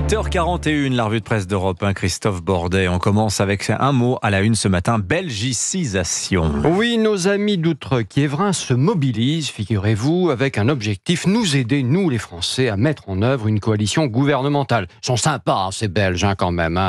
8h41, la revue de presse d'Europe 1, Christophe Bordet. On commence avec un mot à la une ce matin, belgicisation. Oui, nos amis d'outre-Kiévrin se mobilisent, figurez-vous, avec un objectif, nous aider, nous les Français, à mettre en œuvre une coalition gouvernementale. Ils sont sympas, ces Belges, quand même.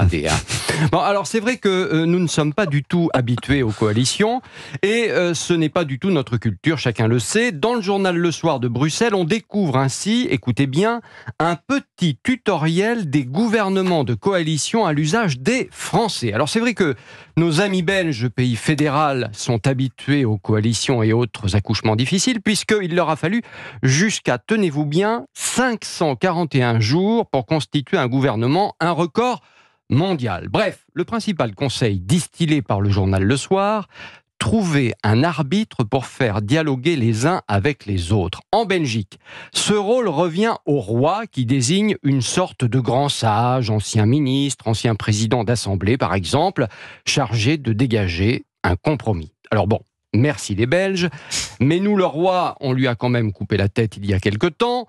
Bon, alors c'est vrai que nous ne sommes pas du tout habitués aux coalitions, et ce n'est pas du tout notre culture, chacun le sait. Dans le journal Le Soir de Bruxelles, on découvre ainsi, écoutez bien, un petit tutoriel des gouvernements de coalition à l'usage des Français. Alors c'est vrai que nos amis belges, pays fédéral, sont habitués aux coalitions et autres accouchements difficiles, puisqu'il leur a fallu jusqu'à, tenez-vous bien, 541 jours pour constituer un gouvernement, un record mondial. Bref, le principal conseil distillé par le journal Le Soir: trouver un arbitre pour faire dialoguer les uns avec les autres. En Belgique, ce rôle revient au roi qui désigne une sorte de grand sage, ancien ministre, ancien président d'assemblée par exemple, chargé de dégager un compromis. Alors bon, merci les Belges, mais nous, le roi, on lui a quand même coupé la tête il y a quelque temps.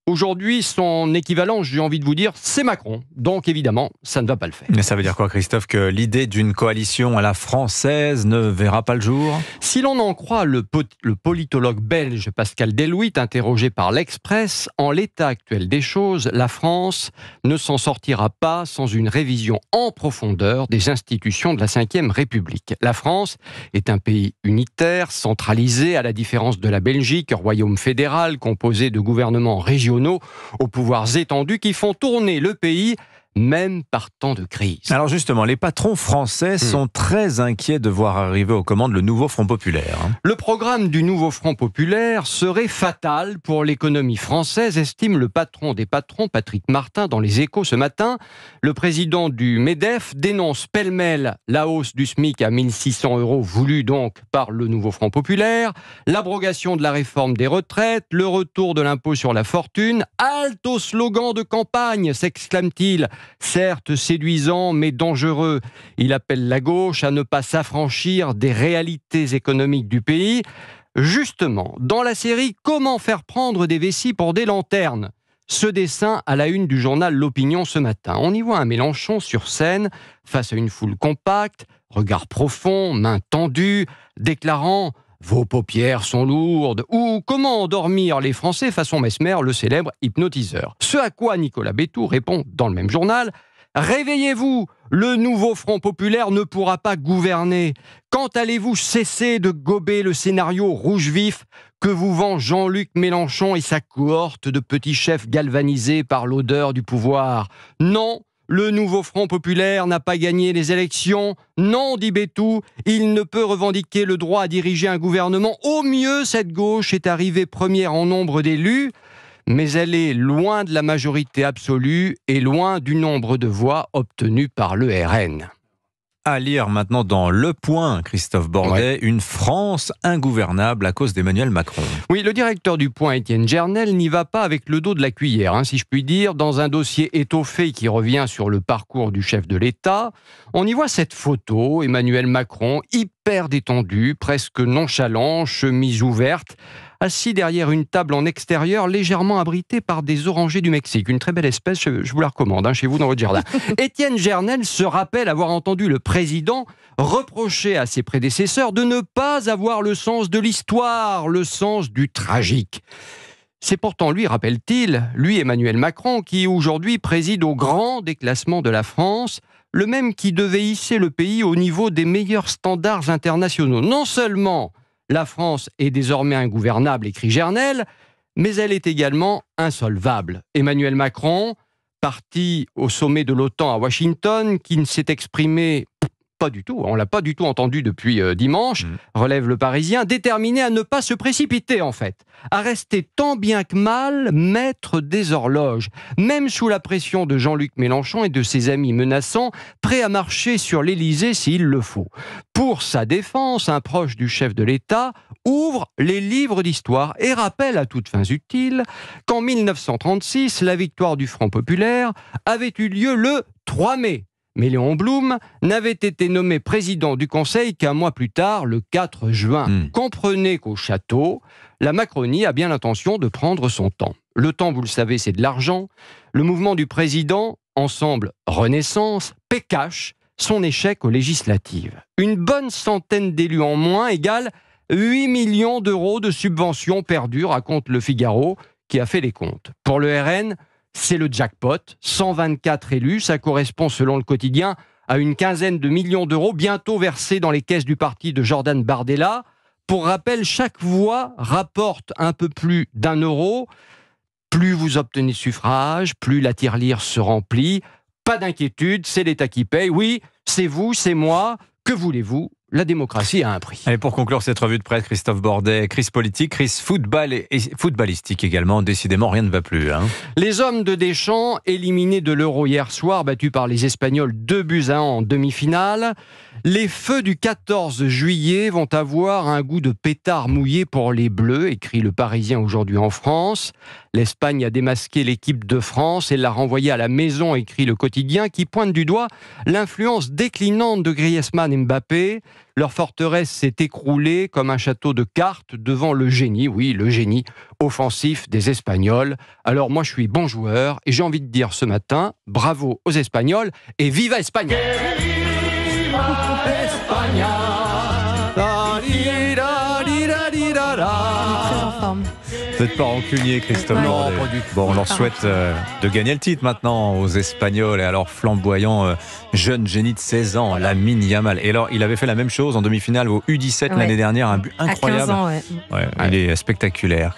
Aujourd'hui, son équivalent, j'ai envie de vous dire, c'est Macron. Donc évidemment, ça ne va pas le faire. Mais ça veut dire quoi, Christophe, que l'idée d'une coalition à la française ne verra pas le jour ? Si l'on en croit le politologue belge Pascal Delouit, interrogé par l'Express, en l'état actuel des choses, la France ne s'en sortira pas sans une révision en profondeur des institutions de la Ve République. La France est un pays unitaire, centralisé, à la différence de la Belgique, royaume fédéral composé de gouvernements régionaux aux pouvoirs étendus qui font tourner le pays même par temps de crise. Alors justement, les patrons français sont très inquiets de voir arriver aux commandes le nouveau Front populaire. Le programme du nouveau Front populaire serait fatal pour l'économie française, estime le patron des patrons, Patrick Martin, dans Les Échos ce matin. Le président du MEDEF dénonce pêle-mêle la hausse du SMIC à 1 600 € voulue donc par le nouveau Front populaire, l'abrogation de la réforme des retraites, le retour de l'impôt sur la fortune. Halte au slogan de campagne, s'exclame-t-il. Certes séduisant, mais dangereux. Il appelle la gauche à ne pas s'affranchir des réalités économiques du pays. Justement, dans la série « Comment faire prendre des vessies pour des lanternes ?», ce dessin à la une du journal L'Opinion ce matin. On y voit un Mélenchon sur scène, face à une foule compacte, regard profond, mains tendues, déclarant « Vos paupières sont lourdes » ou « Comment endormir les Français façon Mesmer, le célèbre hypnotiseur ». Ce à quoi Nicolas Bétou répond dans le même journal « Réveillez-vous, le nouveau Front populaire ne pourra pas gouverner. Quand allez-vous cesser de gober le scénario rouge vif que vous vend Jean-Luc Mélenchon et sa cohorte de petits chefs galvanisés par l'odeur du pouvoir ? Non, le nouveau Front populaire n'a pas gagné les élections. Non, dit Bétou, il ne peut revendiquer le droit à diriger un gouvernement. Au mieux, cette gauche est arrivée première en nombre d'élus, mais elle est loin de la majorité absolue et loin du nombre de voix obtenues par le RN. À lire maintenant dans Le Point, Christophe Bordet, une France ingouvernable à cause d'Emmanuel Macron. Oui, le directeur du Point, Étienne Gernel, n'y va pas avec le dos de la cuillère, si je puis dire. Dans un dossier étoffé qui revient sur le parcours du chef de l'État, on y voit cette photo, Emmanuel Macron, hyper détendu, presque nonchalant, chemise ouverte, assis derrière une table en extérieur, légèrement abritée par des orangers du Mexique. Une très belle espèce, je vous la recommande, chez vous dans votre jardin. Étienne Gernel se rappelle avoir entendu le président reprocher à ses prédécesseurs de ne pas avoir le sens de l'histoire, le sens du tragique. C'est pourtant lui, rappelle-t-il, lui Emmanuel Macron, qui aujourd'hui préside au grand déclassement de la France, le même qui devait hisser le pays au niveau des meilleurs standards internationaux. Non seulement la France est désormais ingouvernable, écrit Gernel, mais elle est également insolvable. Emmanuel Macron, parti au sommet de l'OTAN à Washington, qui ne s'est exprimé pas du tout, on ne l'a pas du tout entendu depuis dimanche, relève le Parisien, déterminé à ne pas se précipiter en fait, à rester tant bien que mal maître des horloges, même sous la pression de Jean-Luc Mélenchon et de ses amis menaçants, prêt à marcher sur l'Élysée s'il le faut. Pour sa défense, un proche du chef de l'État ouvre les livres d'histoire et rappelle à toutes fins utiles qu'en 1936, la victoire du Front populaire avait eu lieu le 3 mai. Mais Léon Blum n'avait été nommé président du Conseil qu'un mois plus tard, le 4 juin. Comprenez qu'au château, la Macronie a bien l'intention de prendre son temps. Le temps, vous le savez, c'est de l'argent. Le mouvement du président Ensemble Renaissance paie cash son échec aux législatives. Une bonne centaine d'élus en moins égale 8 millions d'euros de subventions perdues, raconte Le Figaro, qui a fait les comptes. Pour le RN, c'est le jackpot. 124 élus, ça correspond selon le quotidien à une quinzaine de millions d'euros bientôt versés dans les caisses du parti de Jordan Bardella. Pour rappel, chaque voix rapporte un peu plus d'1 euro. Plus vous obtenez de suffrages, plus la tirelire se remplit. Pas d'inquiétude, c'est l'État qui paye. Oui, c'est vous, c'est moi. Que voulez-vous ? La démocratie a un prix. Allez, pour conclure cette revue de presse, Christophe Bordet, crise politique, crise football et footballistique également. Décidément, rien ne va plus. Les hommes de Deschamps, éliminés de l'Euro hier soir, battus par les Espagnols 2-1 en demi-finale. Les feux du 14 juillet vont avoir un goût de pétard mouillé pour les Bleus, écrit Le Parisien aujourd'hui en France. L'Espagne a démasqué l'équipe de France et l'a renvoyée à la maison, écrit Le Quotidien, qui pointe du doigt l'influence déclinante de Griezmann et Mbappé. Leur forteresse s'est écroulée comme un château de cartes devant le génie, oui, le génie offensif des Espagnols. Alors moi, je suis bon joueur et j'ai envie de dire ce matin, bravo aux Espagnols et viva España! Vous n'êtes pas rancunier, Christophe Bordet. Non, pas du tout. Bon, on leur souhaite de gagner le titre maintenant aux Espagnols et à leur flamboyant jeune génie de 16 ans, Lamine Yamal. Et alors, il avait fait la même chose en demi-finale au U17 l'année dernière, un but incroyable. À 15 ans, ouais. Il est spectaculaire.